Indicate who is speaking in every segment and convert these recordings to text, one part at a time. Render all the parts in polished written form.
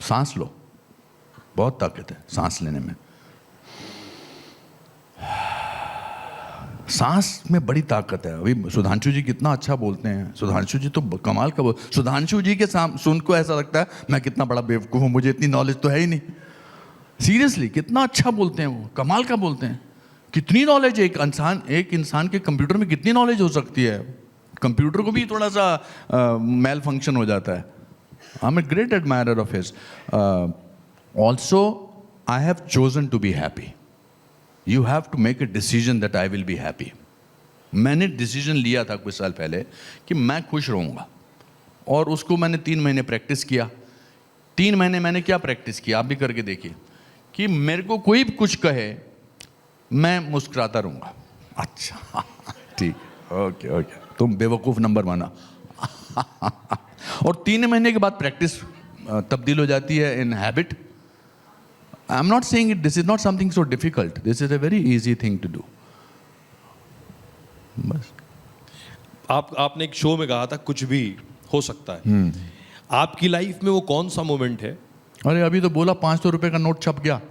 Speaker 1: सांस लो, बहुत ताकत है सांस लेने में। सांस में बड़ी ताकत है। अभी सुधांशु जी कितना अच्छा बोलते हैं, सुधांशु जी तो कमाल का सुधांशु जी के सामने सुन को ऐसा लगता है मैं कितना बड़ा बेवकूफ़ हूँ, मुझे इतनी नॉलेज तो है ही नहीं। सीरियसली कितना अच्छा बोलते हैं वो, कमाल का बोलते हैं। कितनी नॉलेज है एक इंसान के कंप्यूटर में कितनी नॉलेज हो सकती है। कंप्यूटर को भी थोड़ा सा मेल फंक्शन हो जाता है। I am a great admirer of his. Also I have chosen to be happy. You have to make a decision that I will be happy. मैंने डिसीजन लिया था कुछ साल पहले कि मैं खुश रहूँगा, और उसको मैंने 3 महीने प्रैक्टिस किया। 3 महीने मैंने क्या प्रैक्टिस किया, आप भी करके देखिए, कि मेरे को कोई भी कुछ कहे मैं मुस्कुराता रहूँगा। अच्छा ठीक, ओके ओके, तुम बेवकूफ़ नंबर 1। और 3 महीने के बाद प्रैक्टिस तब्दील हो जाती है in habit. I am not saying it, this is not something so difficult, this is a very easy thing to do. बस
Speaker 2: आपने एक शो में कहा था कुछ भी हो सकता है। आपकी लाइफ में वो कौन सा मोमेंट है?
Speaker 1: अरे अभी तो बोला 500 रुपए का नोट छप गया।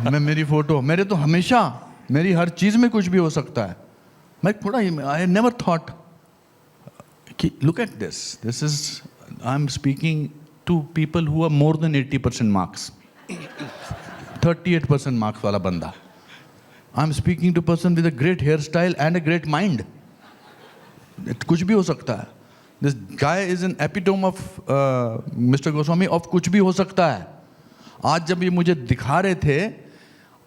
Speaker 1: मैं मेरी फोटो, मेरे तो हमेशा मेरी हर चीज में कुछ भी हो सकता है। मैं थोड़ा आई नेवर थॉट कि look at this is, I am speaking to people who are more than 80% marks, 38% marks वाला बंदा। I am speaking to person with a great hair style and a great mind. कुछ भी हो सकता है। This guy is an epitome of mister Goswami of कुछ भी हो सकता है। आज जब ये मुझे दिखा रहे थे,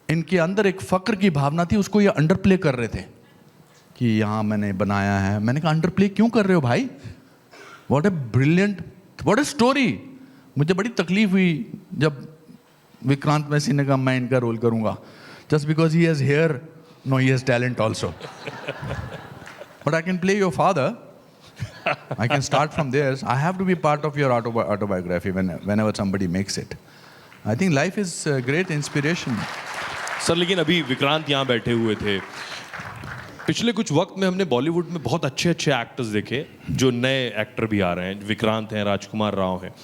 Speaker 1: इनके अंदर एक फक्र की भावना थी, उसको ये अंडरप्ले कर रहे थे कि यहाँ मैंने बनाया है। मैंने कहा अंडरप्ले क्यों कर रहे हो भाई? What a brilliant, what a story. मुझे बड़ी तकलीफ हुई जब विक्रांत मैसी ने कहा मैं इनका रोल करूंगा, just because he has hair, no he has talent also. But I can play your father, I can start from there. I have to be part of your autobiography whenever somebody makes it. I think life is a great inspiration.
Speaker 2: Sir लेकिन अभी विक्रांत यहाँ बैठे हुए थे, पिछले कुछ वक्त में हमने बॉलीवुड में बहुत अच्छे अच्छे एक्टर्स देखे, जो नए एक्टर भी आ रहे हैं। विक्रांत हैं, राजकुमार राव हैं।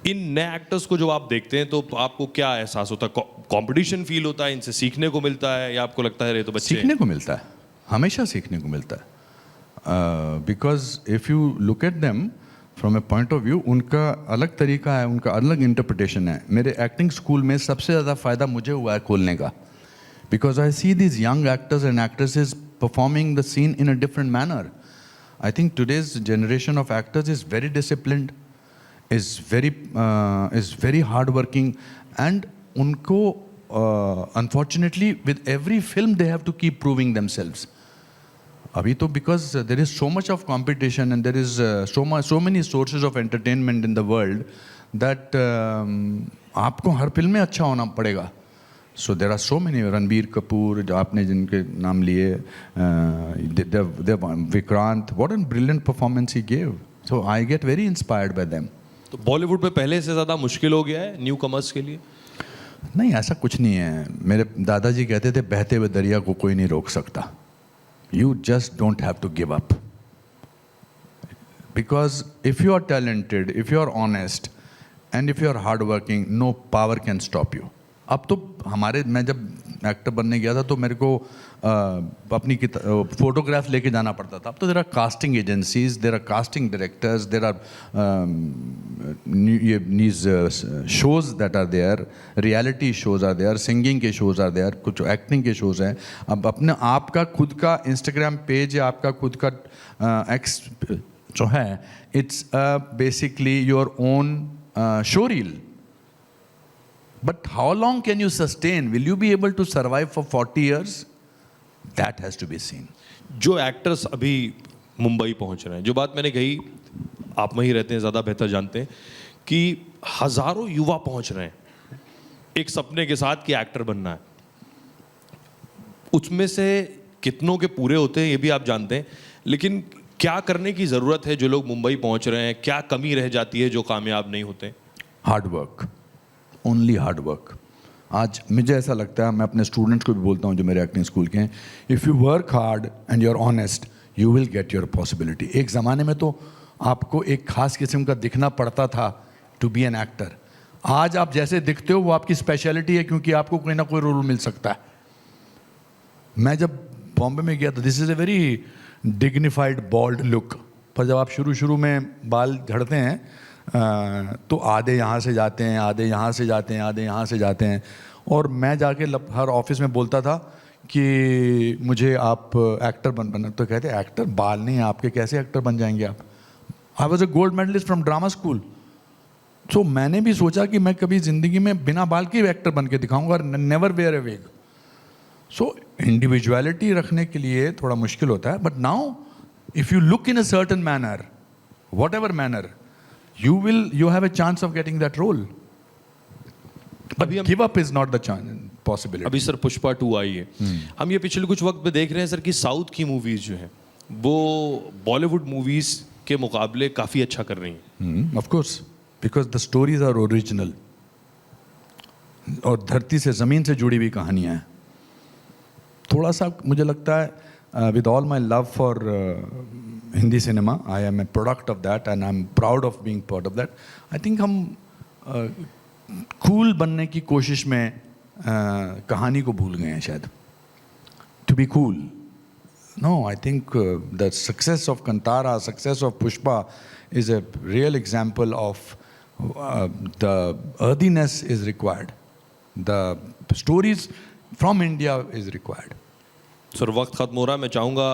Speaker 2: इन नए एक्टर्स को जब आप देखते हैं तो आपको क्या एहसास होता है? कंपटीशन फील होता है, इनसे सीखने को मिलता है, या आपको लगता है ये तो बच्चे?
Speaker 1: सीखने को मिलता है, हमेशा सीखने को मिलता है। Because if you look at them from A point of view, उनका अलग तरीका है, उनका अलग इंटरप्रिटेशन है। मेरे एक्टिंग स्कूल में सबसे ज़्यादा फ़ायदा मुझे हुआ है खोलने का, because I see this young actors and actresses performing the seen in a different manner. I think today's generation of actors is very disciplined, is very hardworking, and उनको unfortunately with every film they have to keep proving themselves. अभी तो because there is so much of competition and there is so many sources of entertainment in the world that आपको हर film में अच्छा होना पड़ेगा. So there are so many, Ranbir Kapoor जो आपने जिनके नाम लिए, Vikrant, what a brilliant performance he gave. So I get very inspired by them.
Speaker 2: तो बॉलीवुड में पहले से ज़्यादा मुश्किल हो गया है न्यू कमर्स के लिए?
Speaker 1: नहीं, ऐसा कुछ नहीं है. मेरे दादाजी कहते थे बहते हुए दरिया को कोई नहीं रोक सकता. You just don't have to give up. Because if you are talented, if you are honest, and if you are hardworking, no power can stop you. अब तो मैं जब एक्टर बनने गया था तो मेरे को अपनी फोटोग्राफ लेके जाना पड़ता था. अब तो there are casting agencies, there are casting directors, there are shows that are there, reality shows are there, singing के शोज आर देयर, कुछ एक्टिंग के शोज हैं. अब अपने आपका खुद का इंस्टाग्राम पेज या आपका खुद का एक्स जो है, it's basically your own show reel. But how long can you sustain? Will you be able to survive for 40 years? That has to be seen.
Speaker 2: जो एक्टर्स अभी मुंबई पहुंच रहे हैं, जो बात मैंने कही, आप वहीं रहते हैं, ज़्यादा बेहतर जानते हैं, कि हज़ारों युवा पहुंच रहे हैं एक सपने के साथ कि एक्टर बनना है. उसमें से कितनों के पूरे होते हैं ये भी आप जानते हैं, लेकिन क्या करने की ज़रूरत है जो लोग मुंबई पहुंच रहे हैं? क्या कमी रह जाती है जो कामयाब नहीं होते?
Speaker 1: Hard work, only hard work. आज मुझे ऐसा लगता है, मैं अपने स्टूडेंट्स को भी बोलता हूँ जो मेरे एक्टिंग स्कूल के हैं, if you work hard and you are honest, you will get your possibility. एक ज़माने में तो आपको एक खास किस्म का दिखना पड़ता था टू बी एन एक्टर. आज आप जैसे दिखते हो वो आपकी स्पेशलिटी है, क्योंकि आपको कोई ना कोई रोल मिल सकता है। मैं जब बॉम्बे में गया तो this is a very dignified bold look, पर जब आप शुरू शुरू में बाल झड़ते हैं तो आधे यहाँ से जाते हैं, आधे यहाँ से जाते हैं, आधे यहाँ से जाते हैं। और मैं जाके हर ऑफिस में बोलता था कि मुझे आप एक्टर बनना, तो कहते एक्टर, बाल नहीं है आपके, कैसे एक्टर बन जाएंगे आप? I was a gold medalist from drama school. So मैंने भी सोचा कि मैं कभी ज़िंदगी में बिना बाल के एक्टर बन के दिखाऊंगा, नेवर वेयर ए विग। सो इंडिविजुअलिटी रखने के लिए थोड़ा मुश्किल होता है, but now if you look in a certain manner, what ever manner, you have a chance of getting that role. But give up is not the possibility.
Speaker 2: अभी sir Pushpa 2 आई है, हम ये पिछले कुछ वक्त में देख रहे हैं सर कि साउथ की मूवीज जो हैं वो बॉलीवुड मूवीज के मुकाबले काफी अच्छा कर रही हैं।
Speaker 1: Of course, because the stories are original. और धरती से ज़मीन से जुड़ी हुई कहानियाँ हैं। थोड़ा सा मुझे लगता है with all my love for Hindi cinema, I am a product of that and I'm proud of being part of that. I think हम cool बनने की कोशिश में कहानी को भूल गए हैं शायद। To be cool. No, I think the success of Kantara, success of Pushpa is a real example of the earthiness is required. The stories from India is required.
Speaker 2: Sir वक्त खत्म हो रहा है, मैं चाहूँगा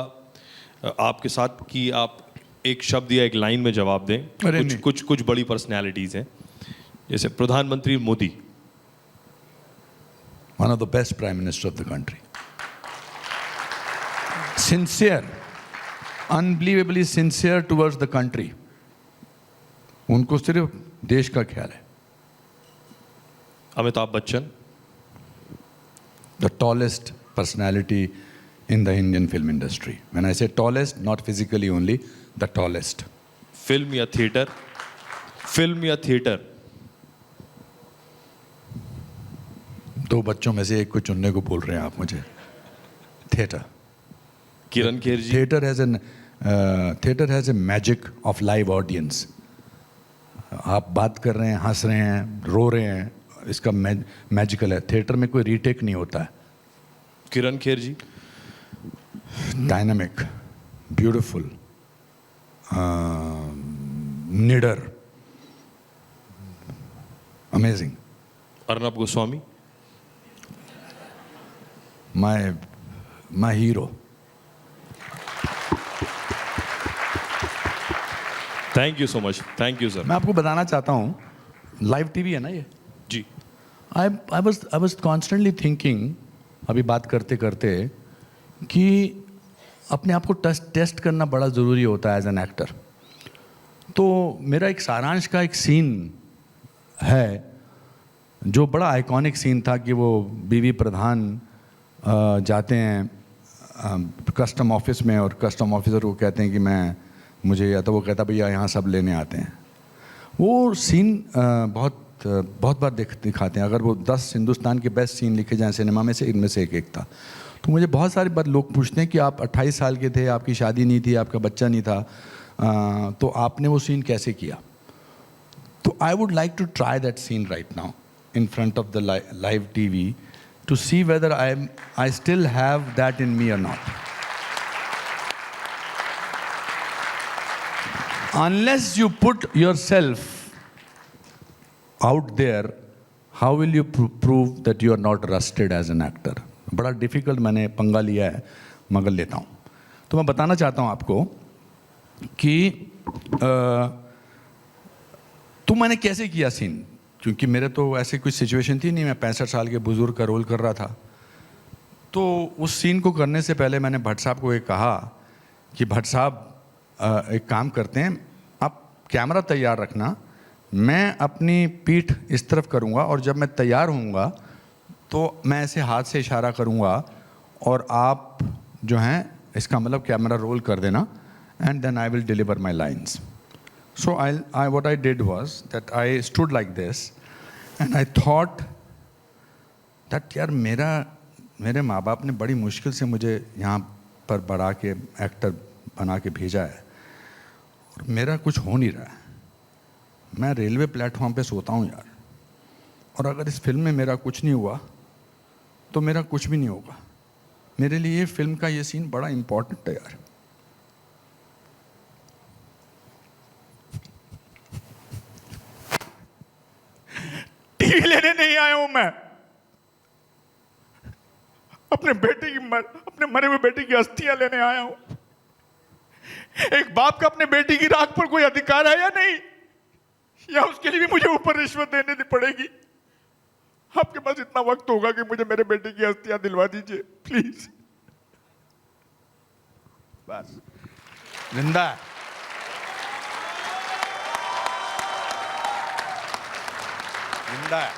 Speaker 2: आपके साथ कि आप एक शब्द या एक लाइन में जवाब दें। कुछ बड़ी पर्सनैलिटीज हैं, जैसे प्रधानमंत्री Modi,
Speaker 1: one of the best prime minister of the country, sincere, unbelievably sincere towards the country, उनको सिर्फ देश का ख्याल है।
Speaker 2: Amitabh Bachchan,
Speaker 1: the tallest personality in the Indian film industry. When I say tallest, not physically only, the tallest.
Speaker 2: Film या theatre, film या theatre?
Speaker 1: दो बच्चों में से एक को चुनने को बोल रहे हैं आप मुझे। Theatre.
Speaker 2: Kiran Kher ji.
Speaker 1: theater has a magic of live audience. आप बात कर रहे हैं, हंस रहे हैं, रो रहे हैं, इसका मैजिकल है। थिएटर में कोई रीटेक नहीं होता है।
Speaker 2: किरण खेर जी।
Speaker 1: डायनामिक, ब्यूटिफुल, निडर, amazing.
Speaker 2: Arnab Goswami.
Speaker 1: My hero.
Speaker 2: Thank you so much, thank you sir.
Speaker 1: मैं आपको बताना चाहता हूँ, लाइव टीवी है ना ये
Speaker 2: जी।
Speaker 1: आई वाज कॉन्स्टेंटली थिंकिंग, अभी बात करते करते, कि अपने आप को टेस्ट करना बड़ा ज़रूरी होता है एज एन एक्टर। तो मेरा एक सारांश का एक सीन है जो बड़ा आइकॉनिक सीन था, कि वो बीवी प्रधान जाते हैं कस्टम ऑफिस में, और कस्टम ऑफिसर को कहते हैं कि मुझे, या तो वो कहता भैया यहाँ सब लेने आते हैं। वो सीन बहुत बार दिखाते हैं। अगर वो 10 हिंदुस्तान के बेस्ट सीन लिखे जाएं सिनेमा में से, इनमें से एक था। तो मुझे बहुत सारी बार लोग पूछते हैं कि आप 28 साल के थे, आपकी शादी नहीं थी, आपका बच्चा नहीं था, तो आपने वो सीन कैसे किया? तो I would like to try that scene right now in front of the live TV to see whether I still have that in me और not. Unless you put yourself out there, how will you prove that you are not rusted as an actor? बड़ा difficult मैंने पंगा लिया है, मगर लेता हूँ। तो मैं बताना चाहता हूँ आपको कि तो मैंने कैसे किया सीन, क्योंकि मेरे तो ऐसी कोई सिचुएशन थी नहीं, मैं 65 साल के बुज़ुर्ग का रोल कर रहा था। तो उस सीन को करने से पहले मैंने भट्ट साहब को ये कहा कि भट्ट साहब एक काम करते हैं, आप कैमरा तैयार रखना, मैं अपनी पीठ इस तरफ करूँगा, और जब मैं तैयार होऊंगा तो मैं ऐसे हाथ से इशारा करूँगा, और आप जो हैं इसका मतलब कैमरा रोल कर देना, and then I will deliver my lines. So I what I did was that I stood like this and I thought that यार मेरे माँ बाप ने बड़ी मुश्किल से मुझे यहाँ पर बढ़ा के एक्टर बना के भेजा है, और मेरा कुछ हो नहीं रहा है। मैं रेलवे प्लेटफॉर्म पे सोता हूँ यार, और अगर इस फिल्म में मेरा कुछ नहीं हुआ तो मेरा कुछ भी नहीं होगा। मेरे लिए फिल्म का ये सीन बड़ा इंपॉर्टेंट है यार। टीवी लेने नहीं आया हूं मैं, अपने मरे हुए बेटे की अस्थियां लेने आया हूं। एक बाप का अपने बेटी की राख पर कोई अधिकार है या नहीं, या उसके लिए भी मुझे ऊपर रिश्वत देनी पड़ेगी? आपके पास इतना वक्त होगा कि मुझे मेरे बेटे की अस्थियां दिलवा दीजिए प्लीज। बस जिंदा है। जिंदा है।